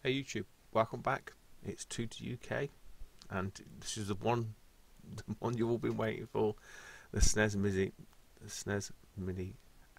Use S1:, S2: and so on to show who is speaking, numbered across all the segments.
S1: Hey YouTube, welcome back. It's 2 to UK, and this is the one you've all been waiting for, the Snes Mini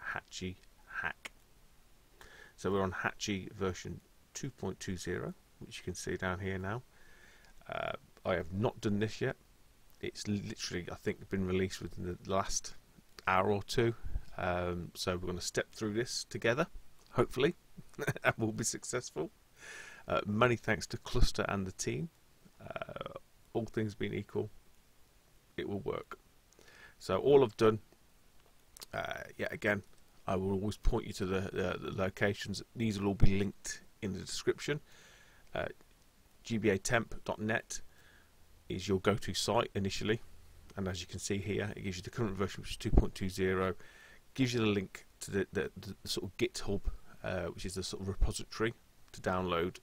S1: Hakchi hack. So we're on Hakchi version 2.20, which you can see down here now. I have not done this yet. It's literally, I think, been released within the last hour or two. So we're going to step through this together, hopefully, and we'll be successful. Many thanks to Cluster and the team. All things being equal, it will work. So all I've done, yet again, I will always point you to the locations. These will all be linked in the description. gbatemp.net is your go-to site initially, and as you can see here, it gives you the current version, which is 2.20. Gives you the link to the sort of GitHub, which is the sort of repository to download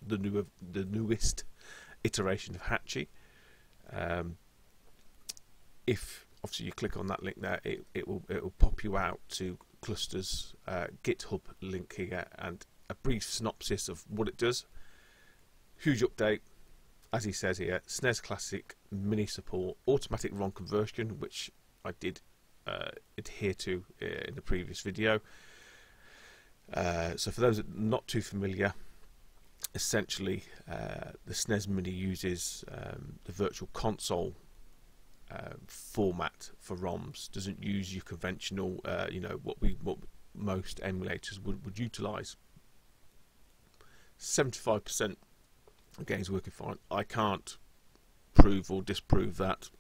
S1: the newest iteration of Hakchi. If obviously you click on that link there, it will pop you out to Cluster's GitHub link here, and a brief synopsis of what it does. Huge update, as he says here: Snes Classic Mini support, automatic ROM conversion, which I did adhere to in the previous video. So for those that are not too familiar, essentially the Snes Mini uses the virtual console format for ROMs. Doesn't use your conventional, what most emulators would utilize. 75% of games working fine. I can't prove or disprove that.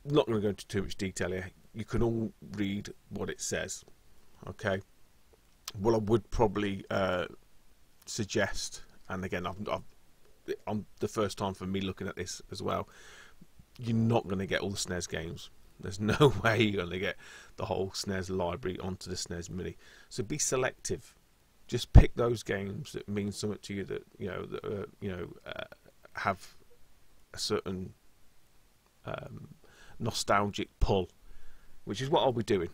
S1: Not going to go into too much detail here. You can all read what it says. Okay. What I would probably suggest, and again, I'm the first time for me looking at this as well, you're not going to get all the Snes games. There's no way you're going to get the whole Snes library onto the Snes Mini. So be selective. Just pick those games that mean something to you, that have a certain nostalgic pull, which is what I'll be doing.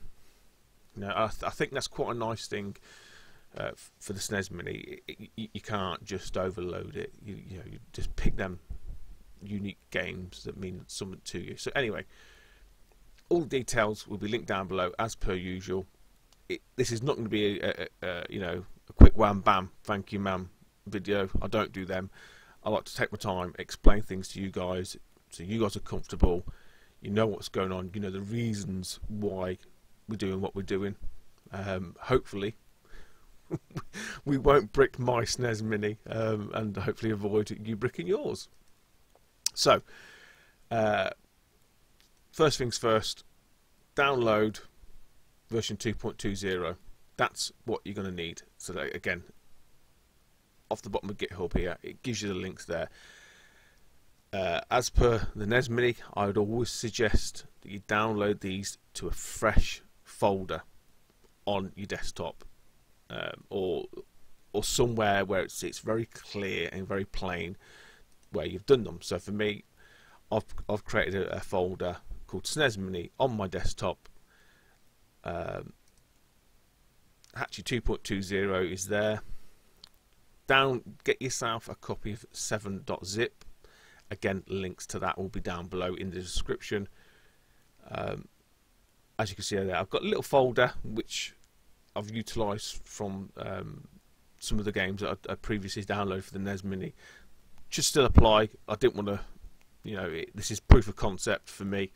S1: I think that's quite a nice thing for the Snes Mini. You can't just overload it. You just pick them unique games that mean something to you. So anyway, all the details will be linked down below as per usual. This is not going to be a quick wham bam thank you ma'am video. I don't do them. I like to take my time, explain things to you guys, so you guys are comfortable. You know what's going on. You know the reasons why we're doing what we're doing. Hopefully we won't brick my Snes Mini, and hopefully avoid you bricking yours. So first things first, download version 2.20. That's what you're going to need. So that, again, off the bottom of GitHub here, it gives you the links there. As per the Snes Mini, I would always suggest that you download these to a fresh folder on your desktop, or somewhere where it's very clear and very plain where you've done them. So for me, I've created a folder called Snes Mini on my desktop. Hakchi 2.20 is there. Get yourself a copy of 7.zip. Again, links to that will be down below in the description. As you can see there, I've got a little folder which I've utilised from some of the games that I previously downloaded for the Snes Mini. Should still apply. I didn't want to, this is proof of concept for me.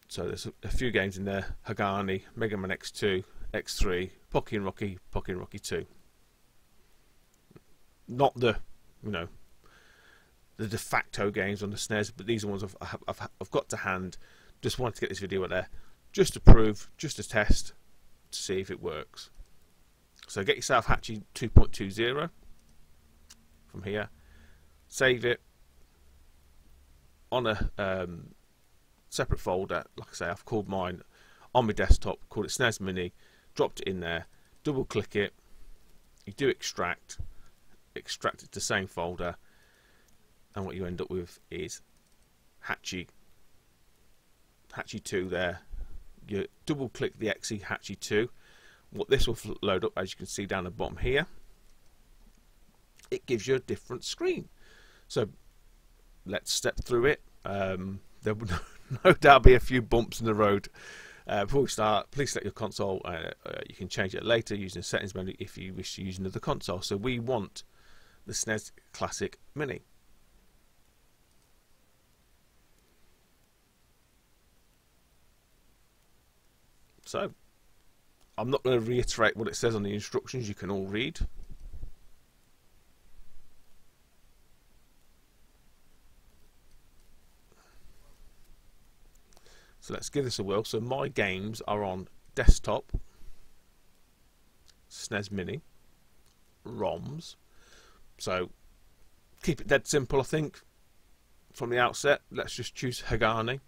S1: So there's a few games in there: Hagani, Mega Man X2, X3, Pocky and Rocky 2. Not the, the de facto games on the Snes, but these are ones I've got to hand. Just wanted to get this video out there, just to prove, just to test, to see if it works. So get yourself Hakchi 2.20 from here, save it on a separate folder. Like I say, I've called mine on my desktop, called it Snes Mini, dropped it in there, double click it, you do extract it to the same folder, and what you end up with is Hakchi 2 there. You double click the exe Hakchi 2. What this will load up, as you can see down the bottom here, it gives you a different screen. So let's step through it. There will no doubt be a few bumps in the road. Before we start, please select your console. You can change it later using the settings menu if you wish to use another console. So we want the SNES Classic Mini. So I'm not going to reiterate what it says on the instructions, you can all read. So let's give this a whirl. So my games are on desktop, SNES Mini, ROMs. So keep it dead simple, I think, from the outset. Let's just choose Hakchi.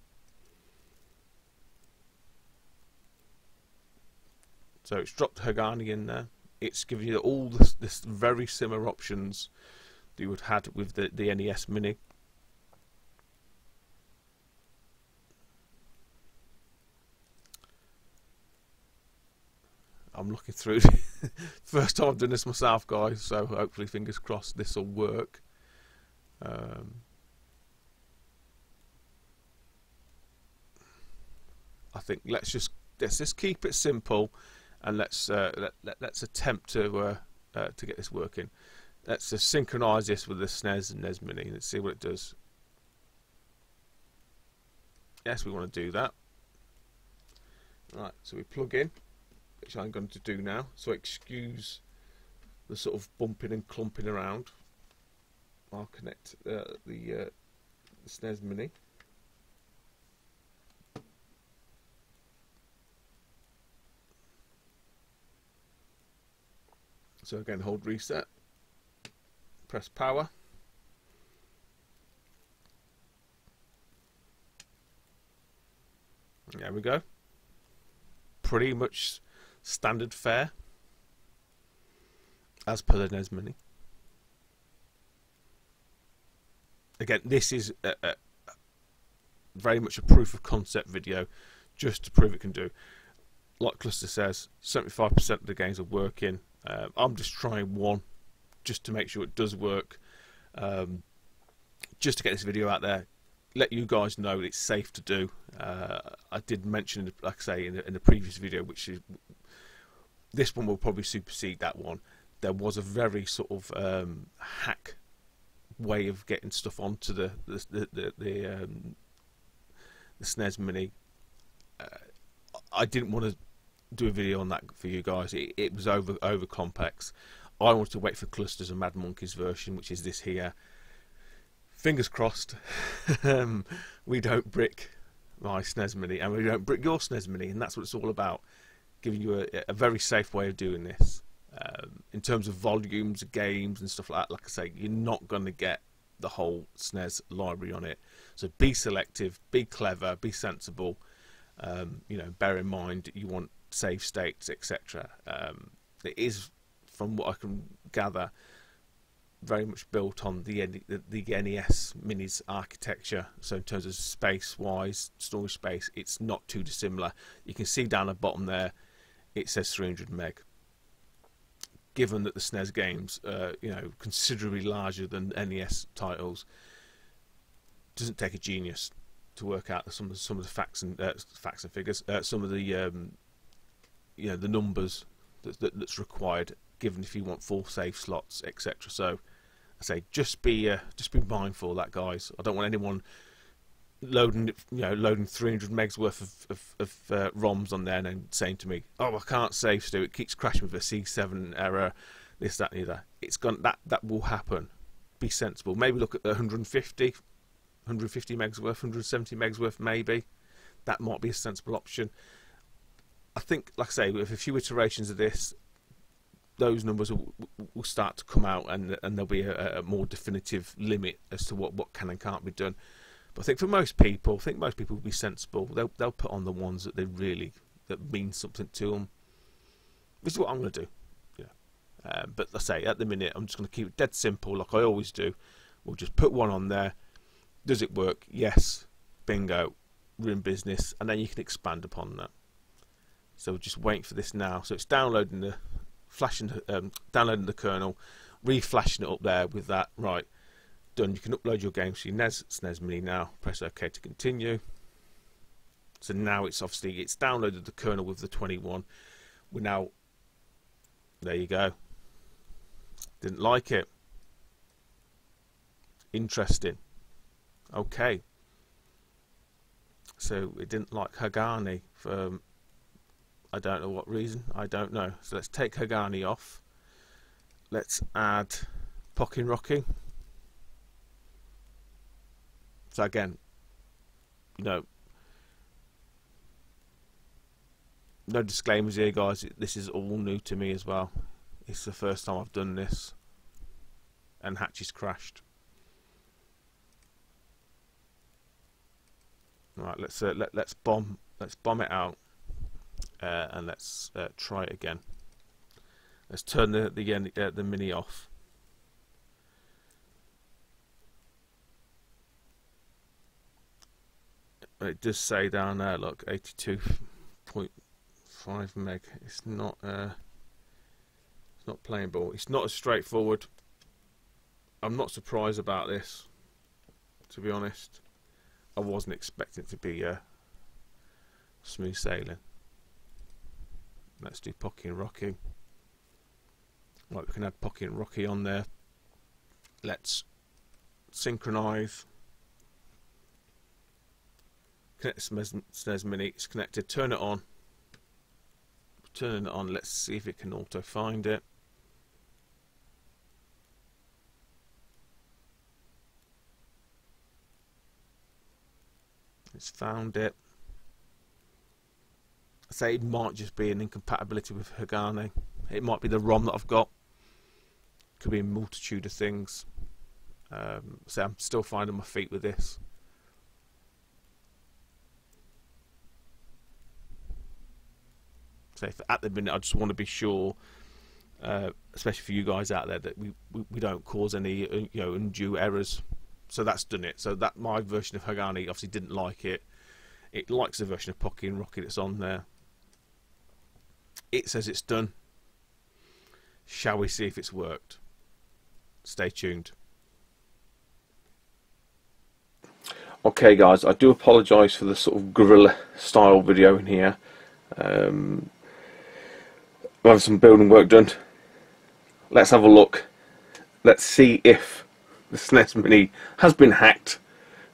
S1: So it's dropped Hakchi in there. It's giving you all this very similar options that you would have had with the NES Mini. I'm looking through. First time I've done this myself, guys, so hopefully, fingers crossed, this will work. I think let's just keep it simple, and let's attempt to get this working. Let's just synchronise this with the SNES and NES Mini. Let's see what it does. Yes, we want to do that. Right, so we plug in, which I'm going to do now. So excuse the sort of bumping and clumping around. I'll connect the SNES Mini. So again, hold reset, press power. There we go. Pretty much standard fare as per the NES Mini. Again, this is very much a proof of concept video, just to prove it can do. Like Cluster says, 75% of the games are working. I'm just trying one, just to make sure it does work. Just to get this video out there, let you guys know that it's safe to do. I did mention, like I say, in the previous video, which is this one will probably supersede that one. There was a very sort of hack way of getting stuff onto the SNES Mini. I didn't want to do a video on that for you guys. It was over complex. I wanted to wait for Clusters and MadMonkey's version, which is this here. Fingers crossed. We don't brick my SNES Mini, and we don't brick your SNES Mini, and that's what it's all about. Giving you a very safe way of doing this. In terms of volumes of games and stuff like that, like I say, you're not going to get the whole SNES library on it. So be selective, be clever, be sensible. You know, bear in mind you want save states, etc. It is, from what I can gather, very much built on the NES Mini's architecture. So in terms of space-wise, storage space, it's not too dissimilar. You can see down the bottom there, it says 300 meg. Given that the SNES games are, you know, considerably larger than NES titles, doesn't take a genius to work out some of the facts and figures, some of the you know, the numbers that's required, given if you want full save slots, etc. So I say just be mindful of that, guys. I don't want anyone loading 300 megs worth of ROMs on there and then saying to me, "Oh, I can't save, Stu. It keeps crashing with a C7 error, this, that, and the other." It's gone. That will happen. Be sensible. Maybe look at the 150 megs worth, 170 megs worth. Maybe that might be a sensible option. I think, like I say, with a few iterations of this, those numbers will start to come out, and there'll be a more definitive limit as to what can and can't be done. But I think for most people, will be sensible. They'll put on the ones that that mean something to them. This is what I'm going to do. Yeah. But I say, at the minute, I'm just going to keep it dead simple, like I always do. We'll just put one on there. Does it work? Yes. Bingo. We're in business, and then you can expand upon that. So we're just waiting for this now. So it's downloading the downloading the kernel, reflashing it up there with that. Right, done. You can upload your games to your SNES Mini now. Press OK to continue. So now it's downloaded the kernel with the 21. We're now, there you go. Didn't like it. Interesting. Okay. So it didn't like Hakchi for I don't know what reason. I don't know. So let's take Hakchi off. Let's add Pocket Rocky. So again, no disclaimers here, guys. This is all new to me as well. It's the first time I've done this, and Hakchi's crashed. Right, let's bomb it out, and let's try it again. Let's turn the Mini off. It does say down there, look, 82.5 meg. It's not playing ball. It's not as straightforward. I'm not surprised about this, to be honest. I wasn't expecting it to be smooth sailing. Let's do Pocket Rocky. Right, we can add Pocket Rocky on there. Let's synchronize. Connect the SNES Mini. It's connected. Turn it on. Turn it on. Let's see if it can auto find it. It's found it. I say it might just be an incompatibility with Hakchi. It might be the ROM that I've got. Could be a multitude of things. So I'm still finding my feet with this. So at the minute, I just want to be sure, especially for you guys out there, that we don't cause any undue errors. So that's done it. So that my version of Hakchi obviously didn't like it. It likes the version of Pocket Rocky that's on there. It says it's done. Shall we see if it's worked? Stay tuned. Okay guys, I do apologise for the sort of guerrilla style video in here. We're having some building work done. Let's have a look. Let's see if the SNES Mini has been hacked,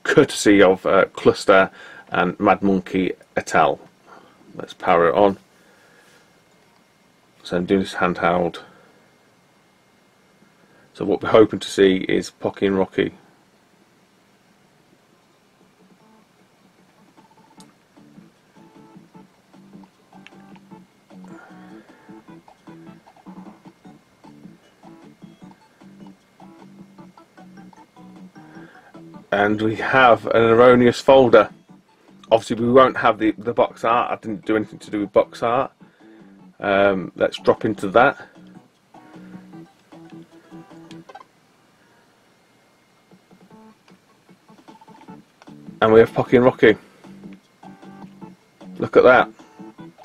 S1: courtesy of Cluster and MadMonkey et al. Let's power it on. So I'm doing this handheld. So what we're hoping to see is Pocket Rocky. And we have an erroneous folder. Obviously we won't have the box art. I didn't do anything to do with box art. Let's drop into that. And we have Pocket Rocky. Look at that.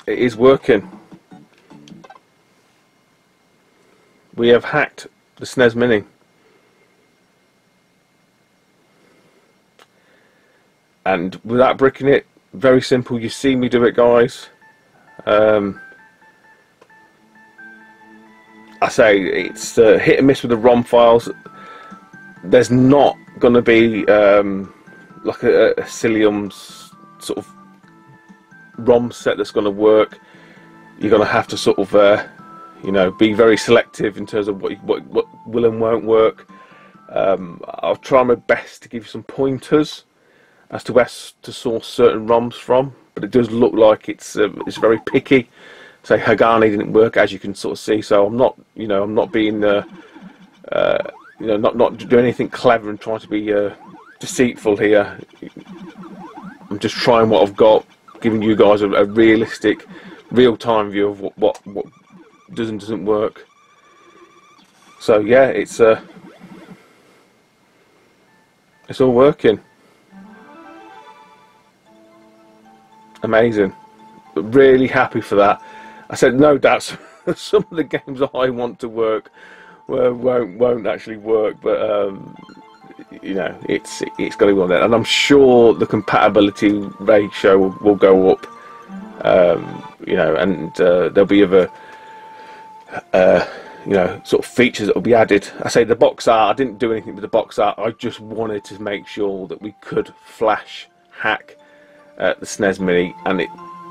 S1: It is working. We have hacked the SNES Mini. And without bricking it, very simple. You see me do it, guys. I say it's hit and miss with the ROM files. There's not going to be like a Cilium's sort of ROM set that's going to work. You're going to have to sort of be very selective in terms of what will and won't work. I'll try my best to give you some pointers as to where to source certain ROMs from, but it does look like it's very picky. Say Hakchi didn't work, as you can sort of see. So I'm not being not doing anything clever and trying to be deceitful here. I'm just trying what I've got, giving you guys a realistic, real-time view of what doesn't work. So yeah, it's all working. Amazing. really happy for that. I said no doubt some of the games I want to work won't actually work, but you know, it's got to be on there, and I'm sure the compatibility ratio will go up. You know, and there'll be other you know, sort of features that will be added. I say the box art, I didn't do anything with the box art. I just wanted to make sure that we could flash hack the Snes Mini, and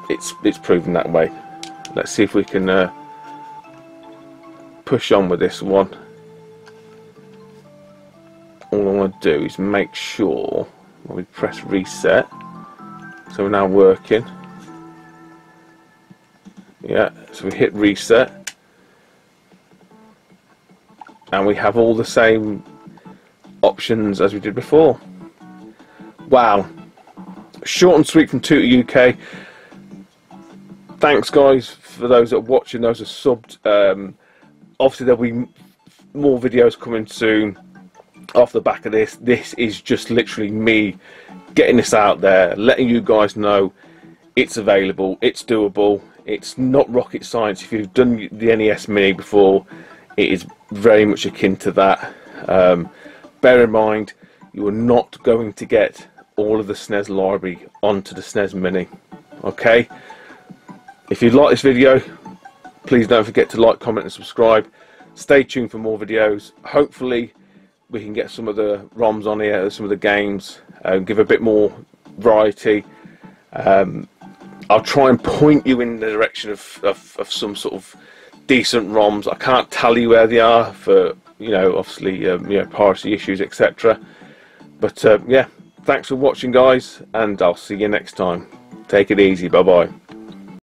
S1: it's proven that way. Let's see if we can push on with this one. All I want to do is make sure when we press reset, so we're now working. Yeah, so we hit reset, and we have all the same options as we did before. Wow, short and sweet from 2 UK. Thanks guys for those that are watching, those that are subbed. Obviously there'll be more videos coming soon off the back of this. This is just literally me getting this out there, letting you guys know it's available, it's doable, it's not rocket science. If you've done the NES Mini before, it is very much akin to that. Bear in mind, you are not going to get all of the Snes library onto the Snes Mini. Okay, if you like this video, please don't forget to like, comment and subscribe. Stay tuned for more videos. Hopefully we can get some of the ROMs on here, some of the games, give a bit more variety. I'll try and point you in the direction of some sort of decent ROMs. I can't tell you where they are for, you know, obviously you know, piracy issues, etc. But yeah, thanks for watching guys, and I'll see you next time. Take it easy. Bye bye.